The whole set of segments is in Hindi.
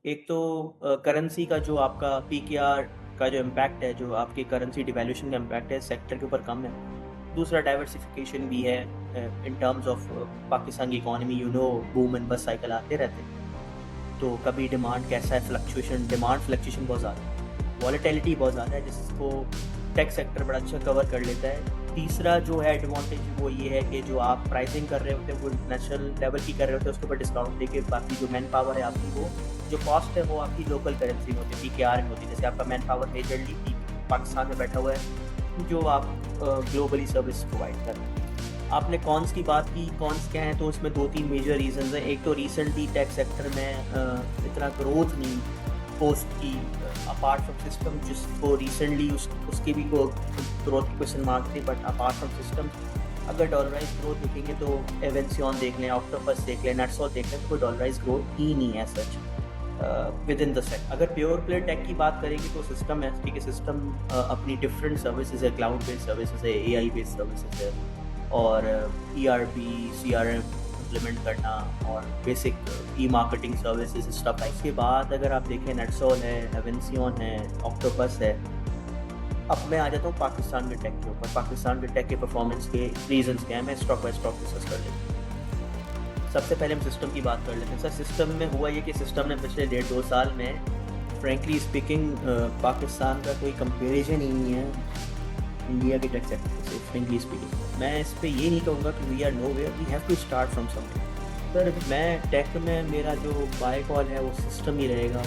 एक तो करेंसी का जो आपका पीकेआर का जो इम्पैक्ट है, जो आपकी करेंसी डिवैल्यूएशन का इम्पैक्ट है, सेक्टर के ऊपर कम है। दूसरा डाइवर्सिफिकेशन भी है इन टर्म्स ऑफ पाकिस्तान की economy, boom and bast cycle आते रहते हैं। तो कभी डिमांड कैसा है, डिमांड फ्लक्चुएशन बहुत ज़्यादा है, वॉलेटिलिटी बहुत ज़्यादा है, जिसको टेक सेक्टर बड़ा अच्छा कवर कर लेता है। तीसरा जो है एडवांटेज वो ये है कि जो आप प्राइसिंग कर रहे होते हैं वो इंटरनेशनल लेवल की कर रहे होते हैं, उसके ऊपर डिस्काउंट देके बाकी जो मैन पावर है आपकी, वो जो कॉस्ट है वो आपकी लोकल करेंसी में होती है, पीकेआर में होती है। जैसे आपका मैन पावर मेजरली पाकिस्तान में बैठा हुआ है, जो आप ग्लोबली सर्विस प्रोवाइड कर रहे हैं। आपने कॉन्स की बात की, कॉन्स क्या हैं, तो इसमें 2-3 मेजर रीज़न्स हैं। एक तो रिसेंटली टेक सेक्टर में इतना ग्रोथ नहीं पोस्ट की, अपार्ट फ्रॉम सिस्टम, जिसको रिसेंटली उसकी भी को ग्रोथ की क्वेश्चन मार्क थी, बट अपार्ट फ्रॉम सिस्टम अगर डॉलराइज ग्रोथ देखेंगे तो एवेंसियन देख लें, ऑक्टोपस देख लें, नेटसॉल देख लें, तो कोई डॉलराइज ग्रोथ ही नहीं है सच विद इन द सेट। अगर प्योर प्ले टेक की बात करेंगे तो सिस्टम है, ठीक है, सिस्टम अपनी डिफरेंट सर्विसेज है, क्लाउड बेस्ड सर्विसेज है, एआई बेस्ड सर्विसेज है, और ईआरपी, सीआरएम इम्प्लीमेंट करना, और बेसिक ई मार्केटिंग सर्विसेज स्टफ। इसके बाद अगर आप देखें, नेटसॉल है, एवेंसियन है, ऑक्टोपस है। अब मैं आ जाता हूँ पाकिस्तान के टेक के ऊपर, पाकिस्तान के टेक के परफॉर्मेंस के रीजंस क्या है, मैं स्टॉक बाय स्टॉक डिस्कस कर लेता हूँ। सबसे पहले हम सिस्टम की बात कर लेते हैं। सर, सिस्टम में हुआ ये कि सिस्टम ने पिछले 1.5-2 साल में फ्रेंकली स्पीकिंग पाकिस्तान का कोई कंपेरिजन ही नहीं है इंडिया के टेक सेक्टर से। फ्रेंकली स्पीकिंग मैं इस पे ये नहीं कहूँगा कि we are nowhere, we have to start from something. Sir, मैं टेक में मेरा जो बाय कॉल है वो सिस्टम ही रहेगा।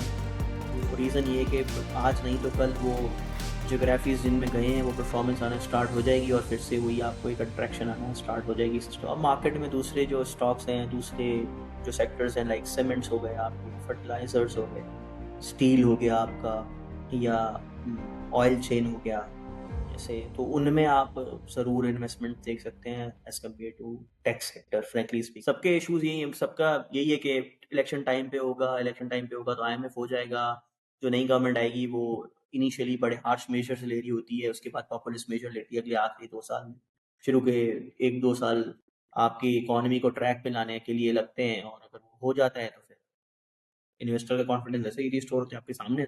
रीज़न ये है कि आज नहीं तो कल वो ज्योग्राफीज जिनमें गए हैं वो परफॉर्मेंस आना स्टार्ट हो जाएगी, और फिर से वही आपको एक अट्रैक्शन आना स्टार्ट हो जाएगी सिस्टम। अब मार्केट में दूसरे जो स्टॉक्स हैं, दूसरे जो सेक्टर्स हैं, लाइक सीमेंट्स हो गए आपके, फर्टिलाइजर्स हो गए, स्टील हो गया आपका, या ऑयल चेन हो गया, जैसे, तो उनमें आप ज़रूर इन्वेस्टमेंट देख सकते हैं as compared to tech sector. Frankly speak, सबके इश्यूज यही हैं, सबका यही है कि इलेक्शन टाइम पे होगा, तो आईएमएफ हो जाएगा। जो नई गवर्नमेंट आएगी वो इनिशियली बड़े हार्श मेजर्स ले रही होती है, उसके बाद पॉपुलिस्ट मेजर लेती है अगले आखिरी 2 साल में। शुरू के 1-2 साल आपकी इकोनॉमी को ट्रैक पे लाने के लिए लगते हैं, और अगर वो हो जाता है तो फिर इन्वेस्टर का कॉन्फिडेंस ऐसे ही रिस्टोर होते हैं आपके सामने।